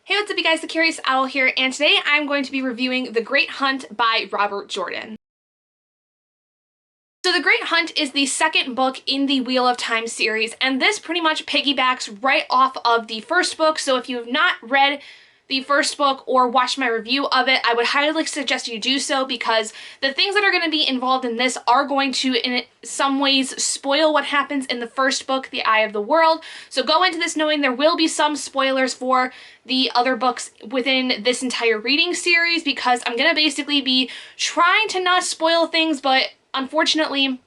Hey, what's up you guys, the Curious Owl here, and today I'm going to be reviewing The Great Hunt by Robert Jordan. So The Great Hunt is the second book in the Wheel of Time series, and this pretty much piggybacks right off of the first book, so if you have not read the first book or watched my review of it, I would highly suggest you do so because the things that are going to be involved in this are going to, in some ways, spoil what happens in the first book, The Eye of the World. So go into this knowing there will be some spoilers for the other books within this entire reading series because I'm going to basically be trying to not spoil things, but unfortunately,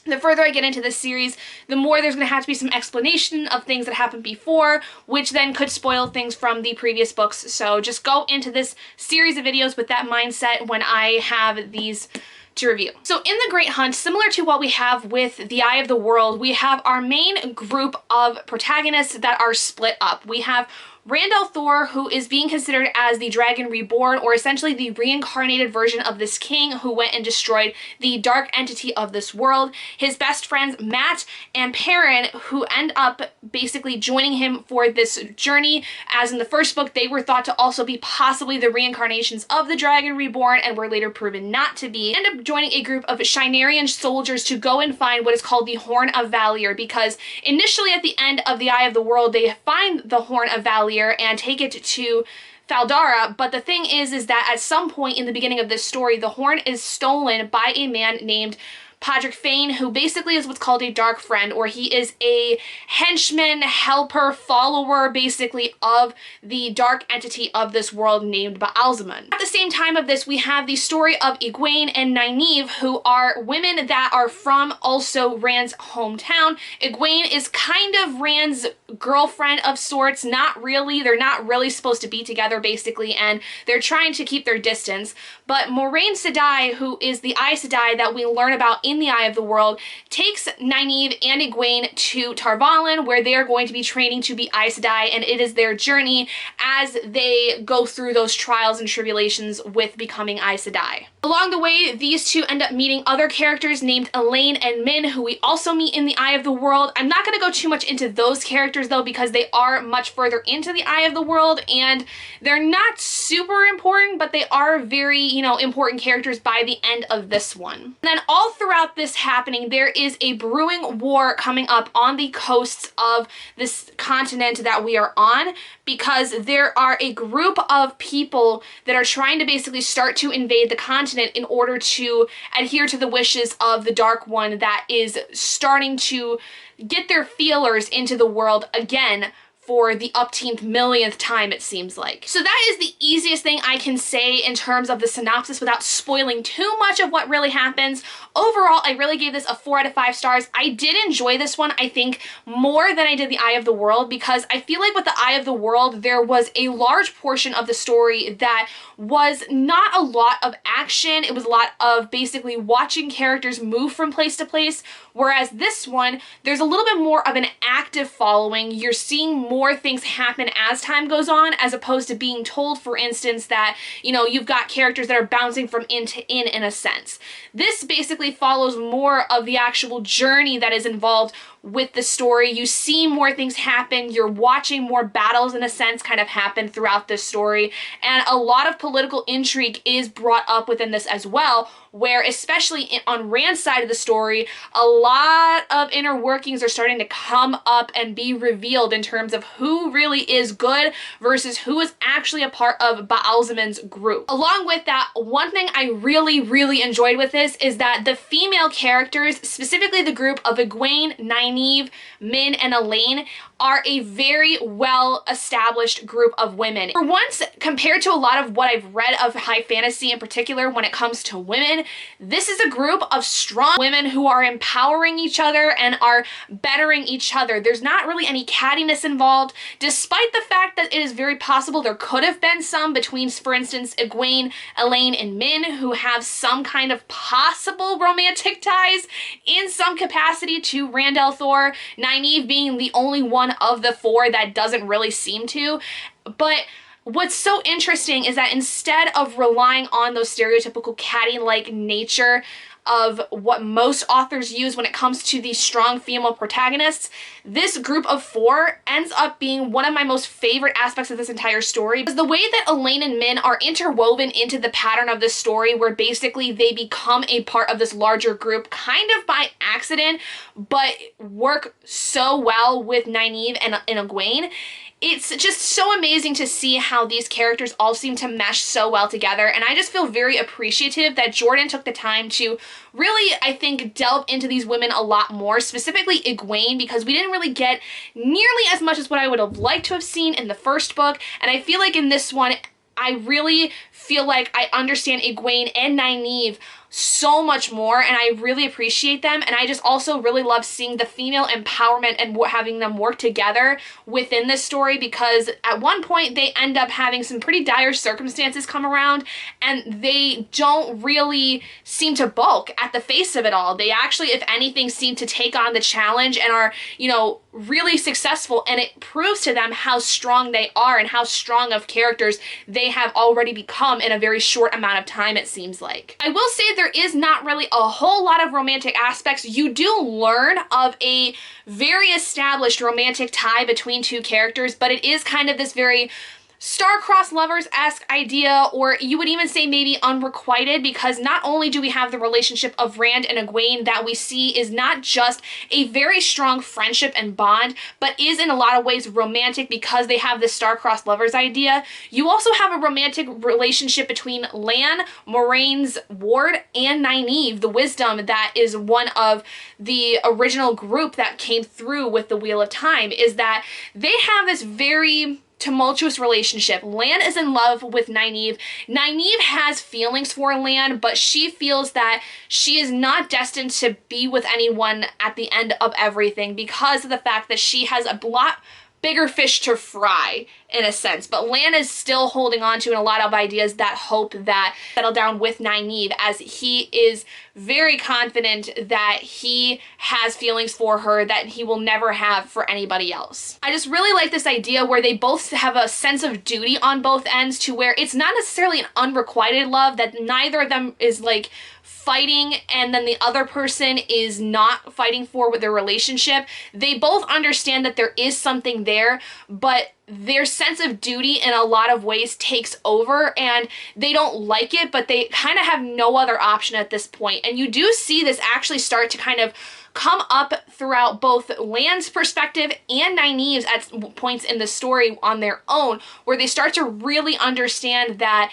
the further I get into this series, the more there's going to have to be some explanation of things that happened before, which then could spoil things from the previous books. So just go into this series of videos with that mindset when I have these to review. So in The Great Hunt, similar to what we have with The Eye of the World, we have our main group of protagonists that are split up. We have Randall Thor, who is being considered as the Dragon Reborn, or essentially the reincarnated version of this king who went and destroyed the dark entity of this world. His best friends, Matt and Perrin, who end up basically joining him for this journey, as in the first book, they were thought to also be possibly the reincarnations of the Dragon Reborn and were later proven not to be. End up joining a group of Shinarian soldiers to go and find what is called the Horn of Valor, because initially at the end of The Eye of the World, they find the Horn of Valor and take it to Faldara, but the thing is that at some point in the beginning of this story, the horn is stolen by a man named Podrick Fane, who basically is what's called a dark friend, or he is a henchman, helper, follower, basically, of the dark entity of this world named Baalzamon. At the same time of this, we have the story of Egwene and Nynaeve, who are women that are from also Rand's hometown. Egwene is kind of Rand's girlfriend of sorts, not really. They're not really supposed to be together, basically, and they're trying to keep their distance. But Moraine Sedai, who is the Aes Sedai that we learn about in The Eye of the World, takes Nynaeve and Egwene to Tarvalin, where they are going to be training to be Aes Sedai, and it is their journey as they go through those trials and tribulations with becoming Aes Sedai. Along the way, these two end up meeting other characters named Elaine and Min, who we also meet in The Eye of the World. I'm not going to go too much into those characters, though, because they are much further into The Eye of the World, and they're not super important, but they are very, important characters by the end of this one. And then all throughout this happening, there is a brewing war coming up on the coasts of this continent that we are on, because there are a group of people that are trying to basically start to invade the continent in order to adhere to the wishes of the Dark One that is starting to get their feelers into the world again for the upteenth millionth time, it seems like. So that is the easiest thing I can say in terms of the synopsis without spoiling too much of what really happens. Overall, I really gave this a 4 out of 5 stars. I did enjoy this one, I think, more than I did The Eye of the World, because I feel like with The Eye of the World, there was a large portion of the story that was not a lot of action. It was a lot of basically watching characters move from place to place, whereas this one, there's a little bit more of an active following. You're seeing more things happen as time goes on, as opposed to being told, for instance, that, you've got characters that are bouncing from inn to inn in a sense. This basically follows more of the actual journey that is involved with the story. You see more things happen. You're watching more battles, in a sense, kind of happen throughout this story. And a lot of political intrigue is brought up within this as well, where especially on Rand's side of the story, a lot of inner workings are starting to come up and be revealed in terms of who really is good versus who is actually a part of Baalzamon's group. Along with that, one thing I really, really enjoyed with this is that the female characters, specifically the group of Egwene, Nynaeve, Min, and Elaine, are a very well-established group of women. For once, compared to a lot of what I've read of high fantasy in particular when it comes to women, this is a group of strong women who are empowering each other and are bettering each other. There's not really any cattiness involved, despite the fact that it is very possible there could have been some between, for instance, Egwene, Elaine, and Min, who have some kind of possible romantic ties in some capacity to Randall Thor, Nynaeve being the only one of the 4 that doesn't really seem to. But what's so interesting is that instead of relying on those stereotypical catty-like nature of what most authors use when it comes to these strong female protagonists, this group of four ends up being one of my most favorite aspects of this entire story. Because the way that Elaine and Min are interwoven into the pattern of this story, where basically they become a part of this larger group kind of by accident, but work so well with Nynaeve and Egwene. It's just so amazing to see how these characters all seem to mesh so well together, and I just feel very appreciative that Jordan took the time to really, I think, delve into these women a lot more, specifically Egwene, because we didn't really get nearly as much as what I would have liked to have seen in the first book, and I feel like in this one, I really feel like I understand Egwene and Nynaeve so much more, and I really appreciate them. And I just also really love seeing the female empowerment and having them work together within this story, because at one point they end up having some pretty dire circumstances come around, and they don't really seem to balk at the face of it all. They actually, if anything, seem to take on the challenge and are, you know, really successful, and it proves to them how strong they are and how strong of characters they have already become in a very short amount of time, it seems like. I will say there is not really a whole lot of romantic aspects. You do learn of a very established romantic tie between two characters, but it is kind of this very star-crossed lovers-esque idea, or you would even say maybe unrequited, because not only do we have the relationship of Rand and Egwene that we see is not just a very strong friendship and bond, but is in a lot of ways romantic because they have this star-crossed lovers idea. You also have a romantic relationship between Lan, Moraine's ward, and Nynaeve, the wisdom that is one of the original group that came through with the Wheel of Time, is that they have this very tumultuous relationship. Lan is in love with Nynaeve. Nynaeve has feelings for Lan, but she feels that she is not destined to be with anyone at the end of everything because of the fact that she has a lot bigger fish to fry, in a sense. But Lan is still holding on to a lot of ideas that hope that settle down with Nynaeve, as he is very confident that he has feelings for her that he will never have for anybody else. I just really like this idea where they both have a sense of duty on both ends, to where it's not necessarily an unrequited love, that neither of them is like fighting and then the other person is not fighting for with their relationship. They both understand that there is something there, but their sense of duty in a lot of ways takes over, and they don't like it, but they kind of have no other option at this point. And you do see this actually start to kind of come up throughout both Lan's perspective and Nynaeve's at points in the story on their own, where they start to really understand that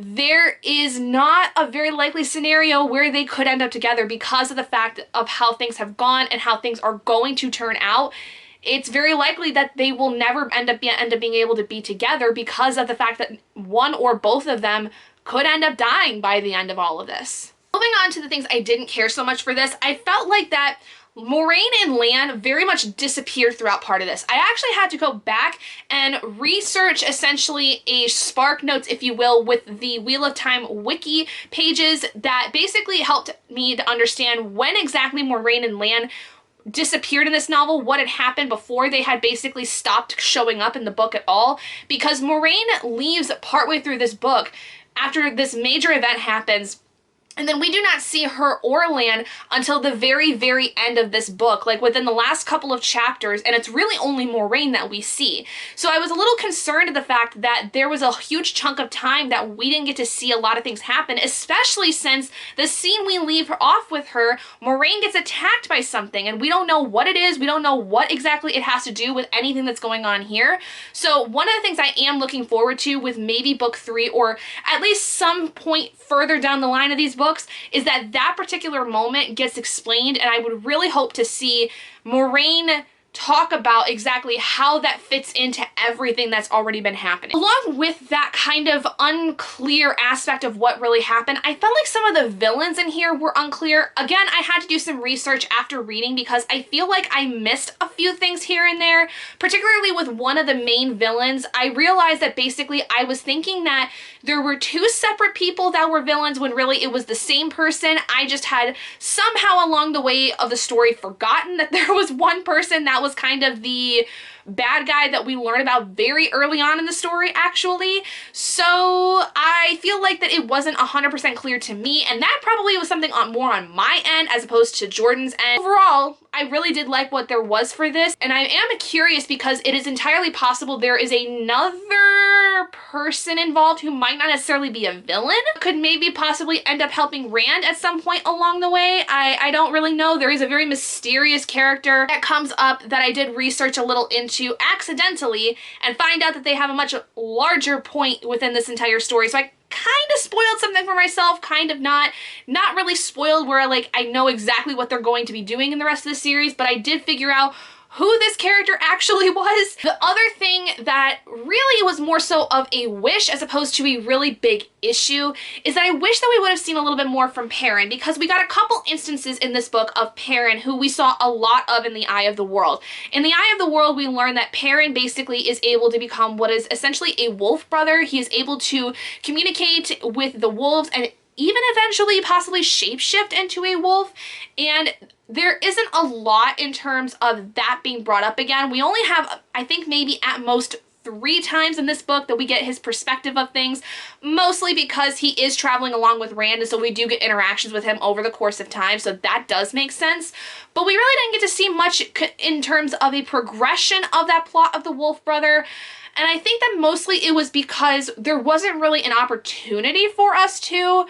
there is not a very likely scenario where they could end up together because of the fact of how things have gone and how things are going to turn out. It's very likely that they will never end up being able to be together because of the fact that one or both of them could end up dying by the end of all of this. Moving on to the things I didn't care so much for this, I felt like that Moraine and Lan very much disappeared throughout part of this. I actually had to go back and research essentially a spark notes, if you will, with the Wheel of Time wiki pages that basically helped me to understand when exactly Moraine and Lan disappeared in this novel, what had happened before they had basically stopped showing up in the book at all, because Moraine leaves partway through this book after this major event happens. And then we do not see her or Lan until the very, very end of this book, like within the last couple of chapters, and it's really only Moraine that we see. So I was a little concerned at the fact that there was a huge chunk of time that we didn't get to see a lot of things happen, especially since the scene we leave her off with her, Moraine gets attacked by something, and we don't know what it is, we don't know what exactly it has to do with anything that's going on here. So one of the things I am looking forward to with maybe book 3, or at least some point further down the line of these books, is that that particular moment gets explained, and I would really hope to see Moraine talk about exactly how that fits into everything that's already been happening. Along with that kind of unclear aspect of what really happened, I felt like some of the villains in here were unclear. Again, I had to do some research after reading because I feel like I missed a few things here and there, particularly with one of the main villains. I realized that basically I was thinking that there were 2 separate people that were villains when really it was the same person. I just had somehow along the way of the story forgotten that there was one person that was kind of the bad guy that we learn about very early on in the story, actually. So I feel like that it wasn't 100% clear to me, and that probably was something more on my end as opposed to Jordan's end. Overall, I really did like what there was for this, and I am curious because it is entirely possible there is another person involved who might not necessarily be a villain, could maybe possibly end up helping Rand at some point along the way. I don't really know. There is a very mysterious character that comes up that I did research a little into accidentally and find out that they have a much larger point within this entire story. So I kind of spoiled something for myself, kind of not really spoiled where like I know exactly what they're going to be doing in the rest of the series, but I did figure out who this character actually was. The other thing that really was more so of a wish as opposed to a really big issue is that I wish that we would have seen a little bit more from Perrin, because we got a couple instances in this book of Perrin who we saw a lot of in the Eye of the World. In the Eye of the World, we learn that Perrin basically is able to become what is essentially a wolf brother. He is able to communicate with the wolves and even eventually possibly shapeshift into a wolf, and there isn't a lot in terms of that being brought up again. We only have, I think maybe at most 3 times in this book that we get his perspective of things, mostly because he is traveling along with Rand, and so we do get interactions with him over the course of time, so that does make sense. But we really didn't get to see much in terms of a progression of that plot of the Wolf Brother. And I think that mostly it was because there wasn't really an opportunity for us to.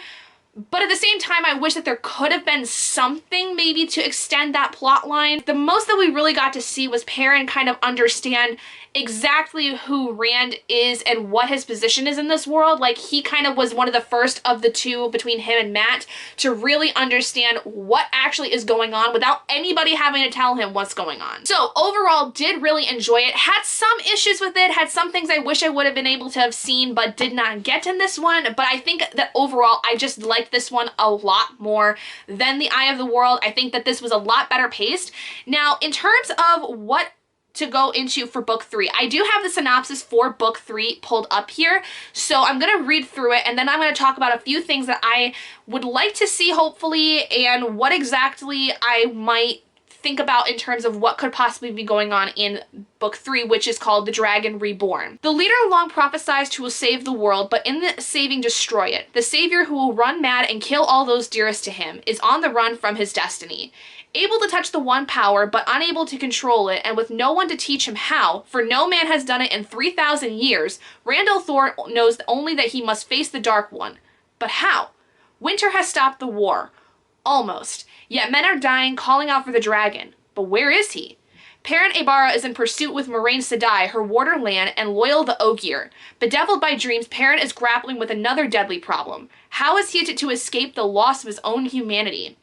But at the same time, I wish that there could have been something maybe to extend that plot line. The most that we really got to see was Perrin kind of understand exactly who Rand is and what his position is in this world. Like, he kind of was one of the first of the two between him and Matt to really understand what actually is going on without anybody having to tell him what's going on. So overall, did really enjoy it. Had some issues with it, had some things I wish I would have been able to have seen but did not get in this one. But I think that overall, I just liked this one a lot more than The Eye of the World. I think that this was a lot better paced. Now, in terms of what to go into for book 3, I do have the synopsis for book 3 pulled up here, so I'm going to read through it, and then I'm going to talk about a few things that I would like to see, hopefully, and what exactly I might think about in terms of what could possibly be going on in book 3, which is called The Dragon Reborn. The leader long prophesied who will save the world, but in the saving destroy it. The savior who will run mad and kill all those dearest to him is on the run from his destiny. Able to touch the one power, but unable to control it, and with no one to teach him how, for no man has done it in 3,000 years, Randall Thor knows only that he must face the Dark One. But how? Winter has stopped the war. Almost. Yet men are dying, calling out for the dragon. But where is he? Perrin Aybara is in pursuit with Moraine Sedai, her warder Lan, and Loyal the Ogier. Bedeviled by dreams, Perrin is grappling with another deadly problem. How is he to escape the loss of his own humanity?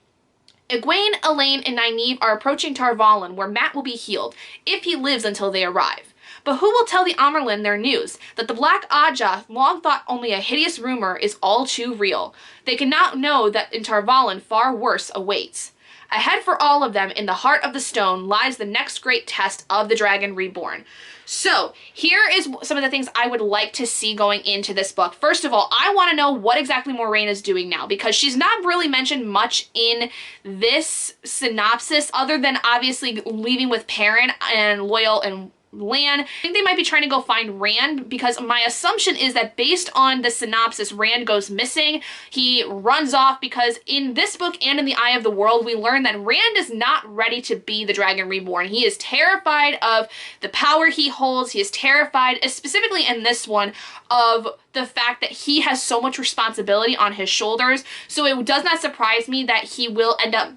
Egwene, Elaine, and Nynaeve are approaching Tar Valon, where Mat will be healed, if he lives until they arrive. But who will tell the Amyrlin their news, that the Black Ajah, long thought only a hideous rumor, is all too real? They cannot know that in Tar Valon far worse awaits. Ahead for all of them, in the heart of the stone, lies the next great test of the Dragon Reborn. So, here is some of the things I would like to see going into this book. First of all, I want to know what exactly Moraine is doing now, because she's not really mentioned much in this synopsis, other than obviously leaving with Perrin and Loyal and Lan. I think they might be trying to go find Rand, because my assumption is that based on the synopsis, Rand goes missing. He runs off, because in this book and in The Eye of the World, we learn that Rand is not ready to be the Dragon Reborn. He is terrified of the power he holds. He is terrified, specifically in this one, of the fact that he has so much responsibility on his shoulders. So it does not surprise me that he will end up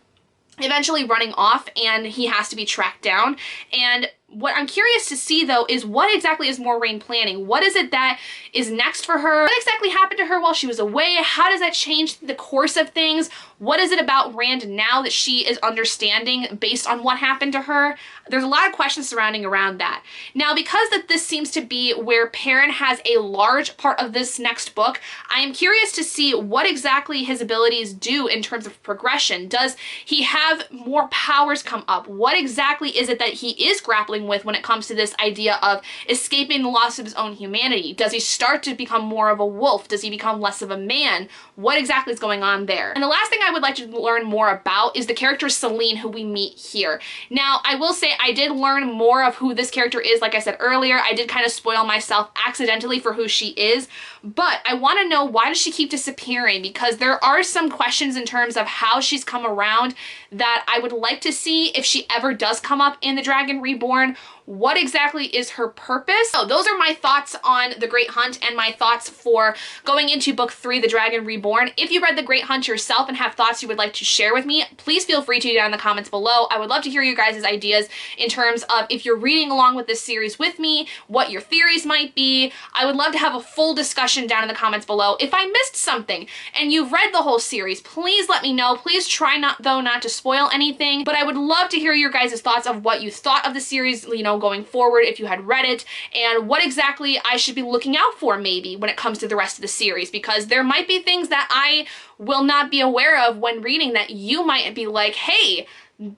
eventually running off and he has to be tracked down. And what I'm curious to see, though, is what exactly is Moraine planning? What is it that is next for her? What exactly happened to her while she was away? How does that change the course of things? What is it about Rand now that she is understanding based on what happened to her? There's a lot of questions surrounding around that. Now, because that this seems to be where Perrin has a large part of this next book, I am curious to see what exactly his abilities do in terms of progression. Does he have more powers come up? What exactly is it that he is grappling grappling with when it comes to this idea of escaping the loss of his own humanity. Does he start to become more of a wolf? Does he become less of a man? What exactly is going on there? And the last thing I would like to learn more about is the character Celine, who we meet here. Now, I will say I did learn more of who this character is. Like I said earlier, I did kind of spoil myself accidentally for who she is, but I want to know, why does she keep disappearing? Because there are some questions in terms of how she's come around that I would like to see if she ever does come up in the Dragon Reborn. What exactly is her purpose? So those are my thoughts on The Great Hunt and my thoughts for going into book 3, The Dragon Reborn. If you read The Great Hunt yourself and have thoughts you would like to share with me, please feel free to down in the comments below. I would love to hear your guys' ideas in terms of if you're reading along with this series with me, what your theories might be. I would love to have a full discussion down in the comments below. If I missed something and you've read the whole series, please let me know. Please try not to spoil anything, but I would love to hear your guys' thoughts of what you thought of the series, you know, going forward if you had read it, and what exactly I should be looking out for maybe when it comes to the rest of the series, because there might be things that I will not be aware of when reading that you might be like, hey,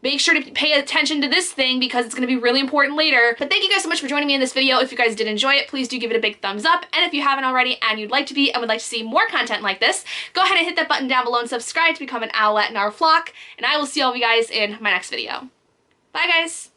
make sure to pay attention to this thing because it's going to be really important later. But thank you guys so much for joining me in this video. If you guys did enjoy it, please do give it a big thumbs up. And if you haven't already and you'd like to be and would like to see more content like this, go ahead and hit that button down below and subscribe to become an owlet in our flock. And I will see all of you guys in my next video. Bye guys!